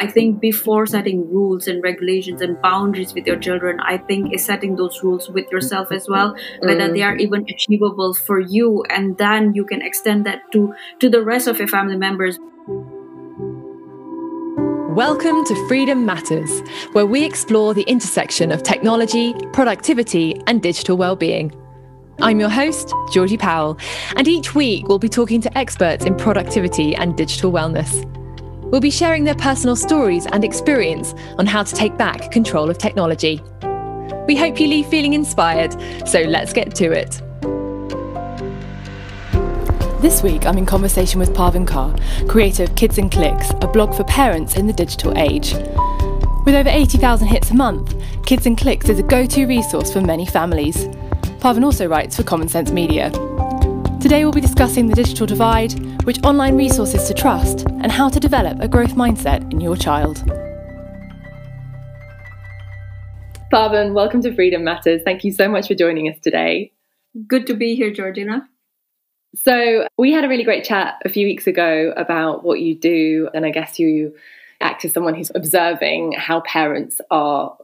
I think before setting rules and regulations and boundaries with your children, I think is setting those rules with yourself as well, whether they are even achievable for you, and then you can extend that to the rest of your family members. Welcome to Freedom Matters, where we explore the intersection of technology, productivity, and digital well-being. I'm your host, Georgie Powell, and each week we'll be talking to experts in productivity and digital wellness. We'll be sharing their personal stories and experience on how to take back control of technology. We hope you leave feeling inspired, so let's get to it. This week I'm in conversation with Parven Kaur, creator of Kids and Clicks, a blog for parents in the digital age. With over 80,000 hits a month, Kids and Clicks is a go-to resource for many families. Parven also writes for Common Sense Media. Today we'll be discussing the digital divide, which online resources to trust, and how to develop a growth mindset in your child. Parven, welcome to Freedom Matters. Thank you so much for joining us today. Good to be here, Georgina. So we had a really great chat a few weeks ago about what you do, and I guess you act as someone who's observing how parents are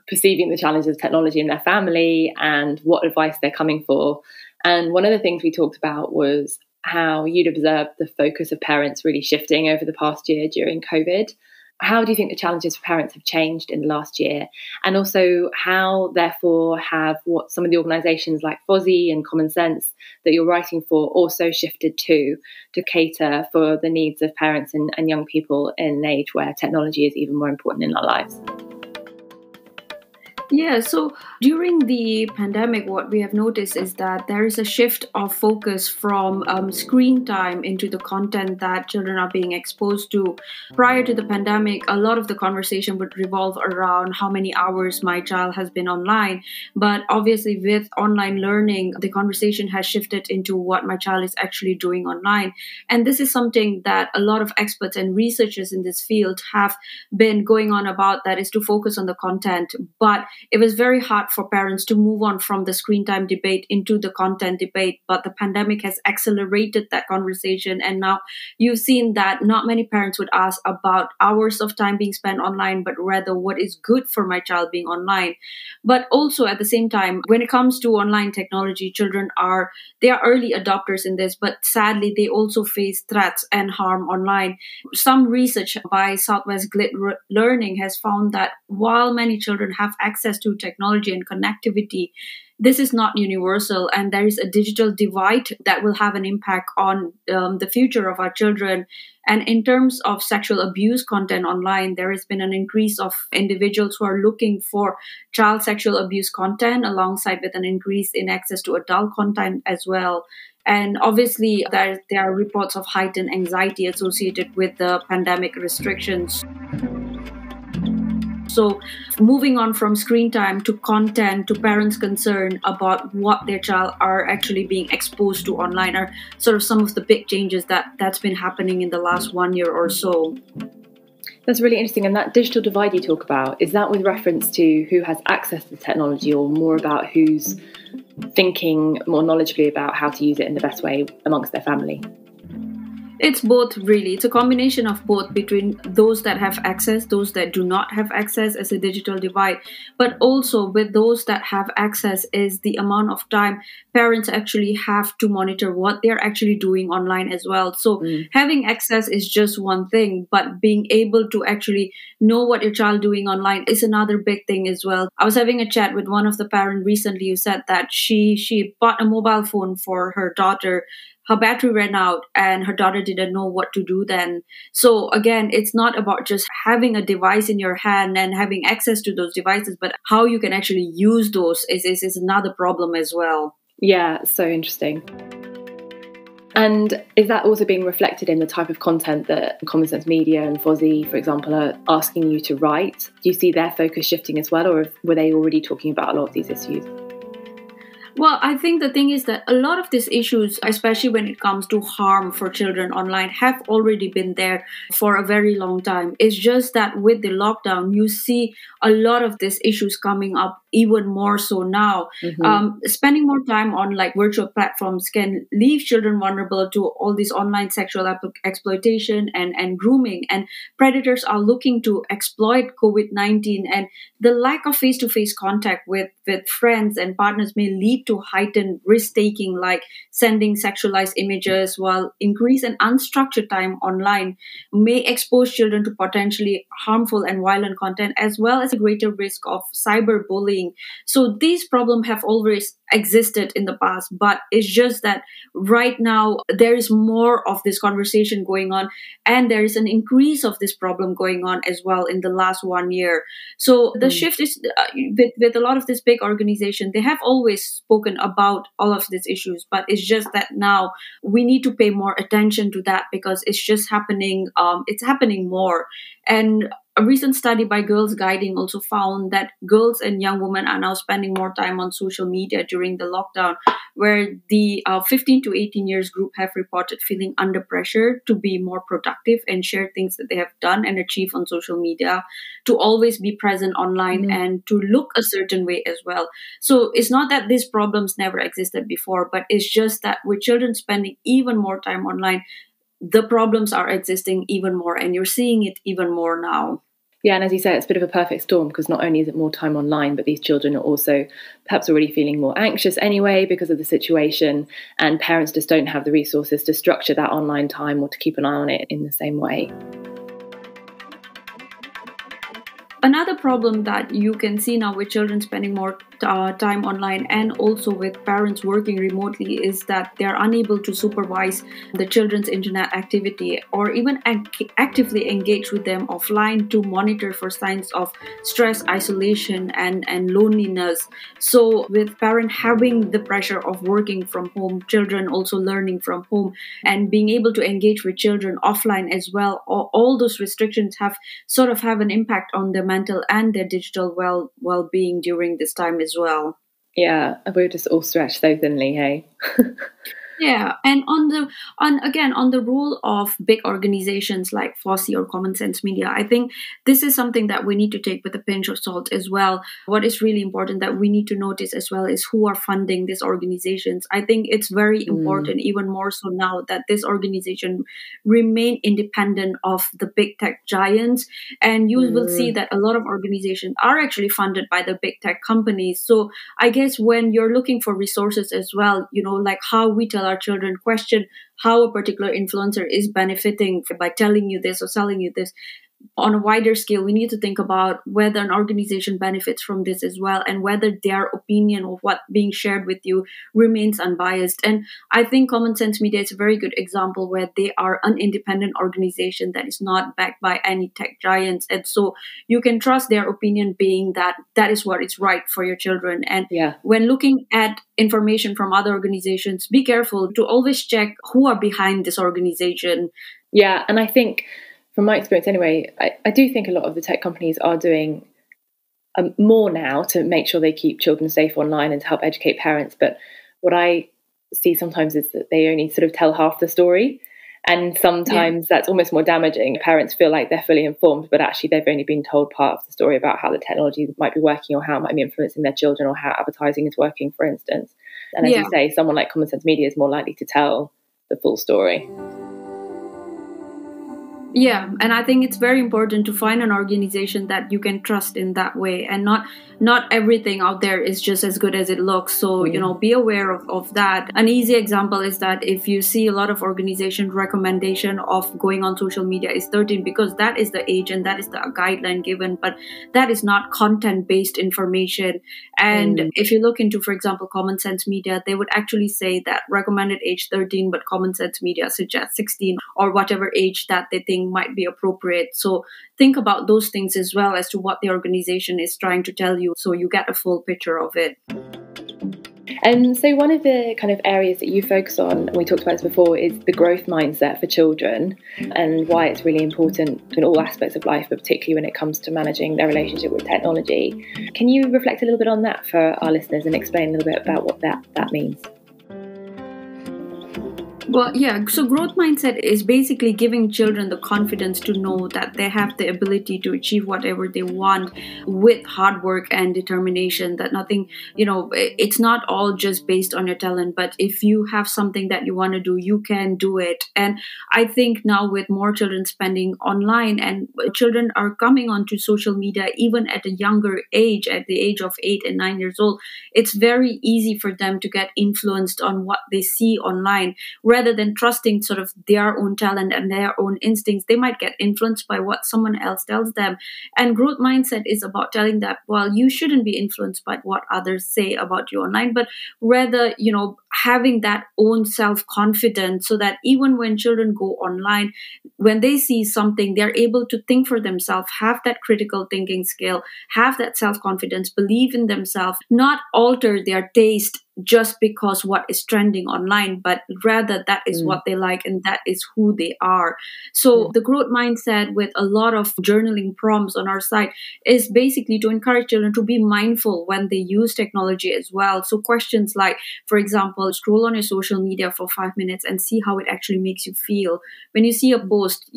perceiving the challenges of technology in their family and what advice they're coming for. And one of the things we talked about was how you'd observed the focus of parents really shifting over the past year during COVID. How do you think the challenges for parents have changed in the last year? And also how, therefore, have what some of the organisations like FOSI and Common Sense that you're writing for also shifted to cater for the needs of parents and young people in an age where technology is even more important in our lives? Yeah, so during the pandemic, what we have noticed is that there is a shift of focus from screen time into the content that children are being exposed to. Prior to the pandemic, a lot of the conversation would revolve around how many hours my child has been online. But obviously with online learning, the conversation has shifted into what my child is actually doing online. And this is something that a lot of experts and researchers in this field have been going on about, that is to focus on the content. But it was very hard for parents to move on from the screen time debate into the content debate, but the pandemic has accelerated that conversation. And now you've seen that not many parents would ask about hours of time being spent online, but rather what is good for my child being online. But also at the same time, when it comes to online technology, children are early adopters in this, but sadly, they also face threats and harm online. Some research by Southwest Glit Learning has found that while many children have access to technology and connectivity, this is not universal, and there is a digital divide that will have an impact on the future of our children. And in terms of sexual abuse content online, there has been an increase of individuals who are looking for child sexual abuse content, alongside with an increase in access to adult content as well. And obviously, there are reports of heightened anxiety associated with the pandemic restrictions. So moving on from screen time to content to parents' concern about what their child are actually being exposed to online are sort of some of the big changes that's been happening in the last 1 year or so. That's really interesting. And that digital divide you talk about, is that with reference to who has access to technology, or more about who's thinking more knowledgeably about how to use it in the best way amongst their family? It's both, really. It's a combination of both, between those that have access, those that do not have access, as a digital divide. But also with those that have access is the amount of time parents actually have to monitor what they're actually doing online as well. So having access is just one thing, but being able to actually know what your child doing online is another big thing as well. I was having a chat with one of the parents recently who said that she bought a mobile phone for her daughter. Her battery ran out and her daughter didn't know what to do then. So again, it's not about just having a device in your hand and having access to those devices, but how you can actually use those is another problem as well. Yeah, so interesting. And is that also being reflected in the type of content that Common Sense Media and FOSI, for example, are asking you to write? Do you see their focus shifting as well, or were they already talking about a lot of these issues? Well, I think the thing is that a lot of these issues, especially when it comes to harm for children online, have already been there for a very long time. It's just that with the lockdown, you see a lot of these issues coming up even more so now. Spending more time on like virtual platforms can leave children vulnerable to all this online sexual exploitation and grooming. And predators are looking to exploit COVID-19, and the lack of face-to-face contact with friends and partners may lead to heightened risk-taking, like sending sexualized images, while increase in unstructured time online may expose children to potentially harmful and violent content, as well as a greater risk of cyberbullying. So these problems have always existed in the past, but it's just that right now there is more of this conversation going on, and there is an increase of this problem going on as well in the last 1 year. So the shift is with a lot of this big organization, they have always spoken about all of these issues, but it's just that now we need to pay more attention to that because it's just happening. It's happening more. And a recent study by Girls Guiding also found that girls and young women are now spending more time on social media during the lockdown, where the 15 to 18 years group have reported feeling under pressure to be more productive and share things that they have done and achieved on social media, to always be present online and to look a certain way as well. So it's not that these problems never existed before, but it's just that with children spending even more time online, the problems are existing even more, and you're seeing it even more now. Yeah, and as you say, it's a bit of a perfect storm because not only is it more time online, but these children are also perhaps already feeling more anxious anyway because of the situation, and parents just don't have the resources to structure that online time or to keep an eye on it in the same way. Another problem that you can see now with children spending more time online and also with parents working remotely is that they're unable to supervise the children's internet activity or even actively engage with them offline to monitor for signs of stress, isolation, and loneliness. So with parents having the pressure of working from home, children also learning from home and being able to engage with children offline as well, all those restrictions have an impact on their mental and their digital well-being during this time as well. Yeah, we're just all stretched so thinly, hey? Yeah, and on the role of big organizations like FOSI or Common Sense Media, I think this is something that we need to take with a pinch of salt as well. What is really important that we need to notice as well is who are funding these organizations. I think it's very important, even more so now, that this organization remain independent of the big tech giants. And you will see that a lot of organizations are actually funded by the big tech companies. So I guess when you're looking for resources as well, like how we tell our children, question how a particular influencer is benefiting by telling you this or selling you this. On a wider scale, we need to think about whether an organization benefits from this as well, and whether their opinion of what being shared with you remains unbiased. And I think Common Sense Media is a very good example where they are an independent organization that is not backed by any tech giants. And so you can trust their opinion being that is what is right for your children. And when looking at information from other organizations, be careful to always check who are behind this organization. Yeah, and I think from my experience anyway, I do think a lot of the tech companies are doing more now to make sure they keep children safe online and to help educate parents. But what I see sometimes is that they only sort of tell half the story. And sometimes that's almost more damaging. Parents feel like they're fully informed, but actually they've only been told part of the story about how the technology might be working or how it might be influencing their children or how advertising is working, for instance. And as you say, someone like Common Sense Media is more likely to tell the full story. Yeah, and I think it's very important to find an organization that you can trust in that way, and not everything out there is just as good as it looks. So, be aware of that. An easy example is that if you see a lot of organization recommendation of going on social media is 13, because that is the age and that is the guideline given, but that is not content-based information. And if you look into, for example, Common Sense Media, they would actually say that recommended age 13, but Common Sense Media suggests 16 or whatever age that they think might be appropriate. So think about those things as well as to what the organization is trying to tell you, so you get a full picture of it. And so one of the kind of areas that you focus on, and we talked about this before, is the growth mindset for children and why it's really important in all aspects of life, but particularly when it comes to managing their relationship with technology. Can you reflect a little bit on that for our listeners and explain a little bit about what that means? Well, yeah, so growth mindset is basically giving children the confidence to know that they have the ability to achieve whatever they want with hard work and determination, that nothing, it's not all just based on your talent, but if you have something that you want to do, you can do it. And I think now with more children spending online and children are coming onto social media, even at a younger age, at the age of 8 and 9 years old, it's very easy for them to get influenced on what they see online. Rather than trusting sort of their own talent and their own instincts, they might get influenced by what someone else tells them. And growth mindset is about telling that, well, you shouldn't be influenced by what others say about you online, but rather, having that own self-confidence so that even when children go online, when they see something, they're able to think for themselves, have that critical thinking skill, have that self-confidence, believe in themselves, not alter their taste just because what is trending online, but rather that is what they like and that is who they are. So the growth mindset with a lot of journaling prompts on our site is basically to encourage children to be mindful when they use technology as well. So questions like, for example, scroll on your social media for 5 minutes and see how it actually makes you feel. When you see a post,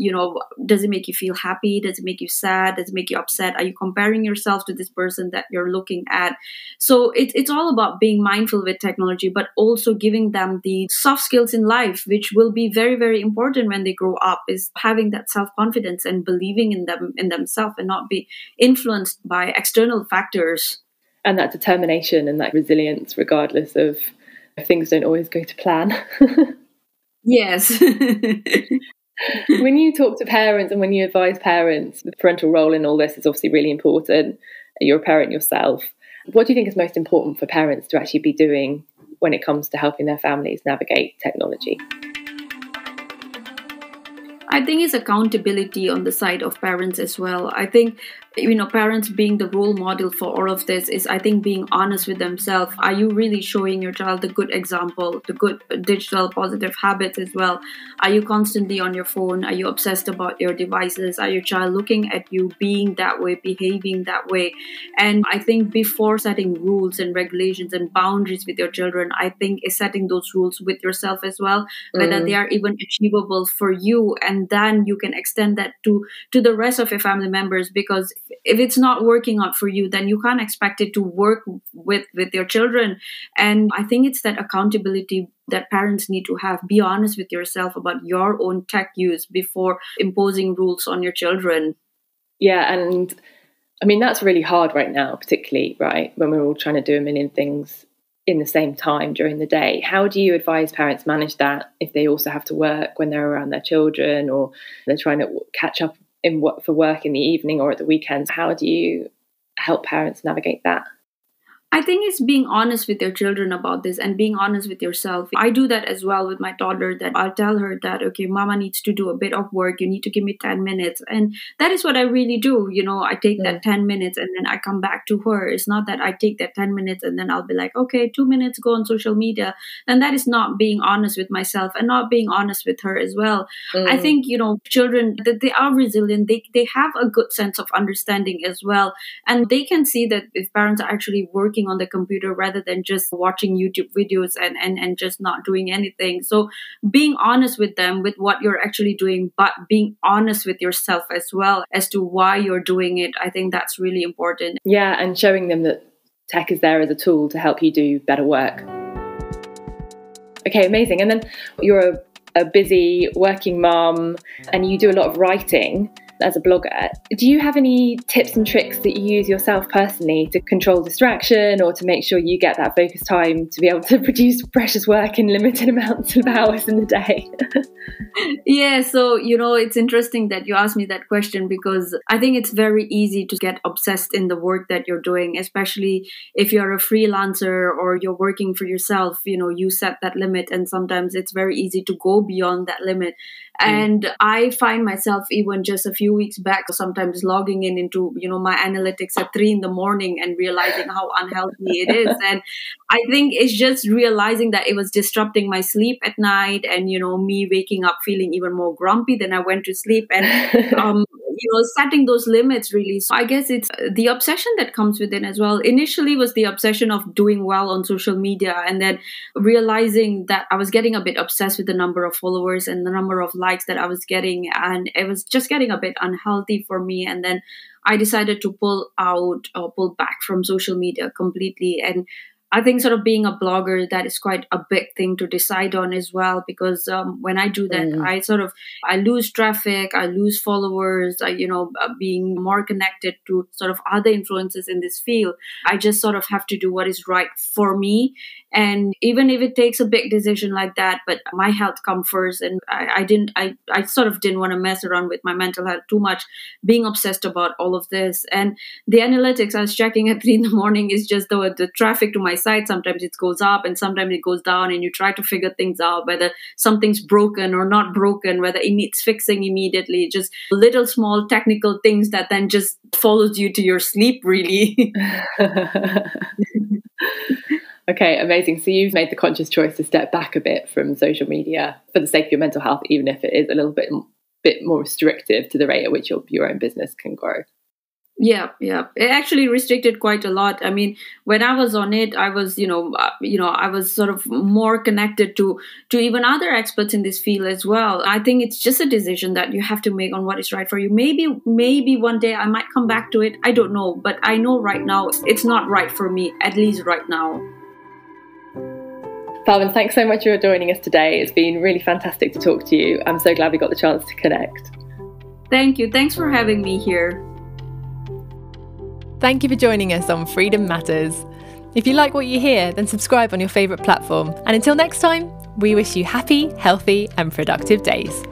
does it make you feel happy? Does it make you sad? Does it make you upset? Are you comparing yourself to this person that you're looking at? So it's all about being mindful with technology, but also giving them the soft skills in life, which will be very, very important when they grow up, is having that self-confidence and believing in themselves and not be influenced by external factors. And that determination and that resilience, regardless of if things don't always go to plan. Yes. When you talk to parents and when you advise parents, the parental role in all this is obviously really important. You're a parent yourself. What do you think is most important for parents to actually be doing when it comes to helping their families navigate technology? I think it's accountability on the side of parents as well. I think, parents being the role model for all of this is, I think, being honest with themselves. Are you really showing your child the good example, the good digital positive habits as well? Are you constantly on your phone? Are you obsessed about your devices? Are your child looking at you being that way, behaving that way? And I think before setting rules and regulations and boundaries with your children, I think is setting those rules with yourself as well, whether they are even achievable for you. And then you can extend that to the rest of your family members, because if it's not working out for you, then you can't expect it to work with your children. And I think it's that accountability that parents need to have. Be honest with yourself about your own tech use before imposing rules on your children. Yeah, and I mean, that's really hard right now, particularly, right, when we're all trying to do a million things in the same time during the day. How do you advise parents manage that if they also have to work when they're around their children, or they're trying to catch up for work in the evening or at the weekends? How do you help parents navigate that? I think it's being honest with your children about this and being honest with yourself. I do that as well with my daughter, that I'll tell her that, okay, mama needs to do a bit of work. You need to give me 10 minutes. And that is what I really do. I take that 10 minutes and then I come back to her. It's not that I take that 10 minutes and then I'll be like, okay, 2 minutes, go on social media. And that is not being honest with myself and not being honest with her as well. I think, children, that they are resilient. They have a good sense of understanding as well. And they can see that if parents are actually working on the computer rather than just watching YouTube videos and just not doing anything. So being honest with them with what you're actually doing, but being honest with yourself as well as to why you're doing it, I think that's really important. Yeah, and showing them that tech is there as a tool to help you do better work. Okay, amazing. And then you're a busy working mom and you do a lot of writing as a blogger. Do you have any tips and tricks that you use yourself personally to control distraction or to make sure you get that focus time to be able to produce precious work in limited amounts of hours in the day? Yeah, so, it's interesting that you asked me that question, because I think it's very easy to get obsessed in the work that you're doing, especially if you're a freelancer or you're working for yourself. You set that limit, and sometimes it's very easy to go beyond that limit. And I find myself, even just a few few weeks back, sometimes logging into, my analytics at 3 a.m. and realizing how unhealthy it is. And I think it's just realizing that it was disrupting my sleep at night, and, me waking up feeling even more grumpy than I went to sleep, and, setting those limits really. So I guess it's the obsession that comes with it as well. Initially was the obsession of doing well on social media, and then realizing that I was getting a bit obsessed with the number of followers and the number of likes that I was getting, and it was just getting a bit unhealthy for me. And then I decided to pull back from social media completely. And I think sort of being a blogger, that is quite a big thing to decide on as well, because when I do that, I lose traffic, I lose followers, being more connected to sort of other influences in this field. I just sort of have to do what is right for me. And even if it takes a big decision like that, but my health comes first, and I sort of didn't want to mess around with my mental health too much, being obsessed about all of this. And the analytics I was checking at 3 a.m. is just the traffic to my site. Sometimes it goes up and sometimes it goes down, and you try to figure things out, whether something's broken or not broken, whether it needs fixing immediately. Just little small technical things that then just follows you to your sleep, really. Okay, amazing. So you've made the conscious choice to step back a bit from social media for the sake of your mental health, even if it is a little bit more restrictive to the rate at which your own business can grow. Yeah. It actually restricted quite a lot. I mean, when I was on it, I was, I was sort of more connected to even other experts in this field as well. I think it's just a decision that you have to make on what is right for you. Maybe one day I might come back to it. I don't know, but I know right now it's not right for me, at least right now. Parven, thanks so much for joining us today. It's been really fantastic to talk to you. I'm so glad we got the chance to connect. Thank you. Thanks for having me here. Thank you for joining us on Freedom Matters. If you like what you hear, then subscribe on your favourite platform. And until next time, we wish you happy, healthy, and productive days.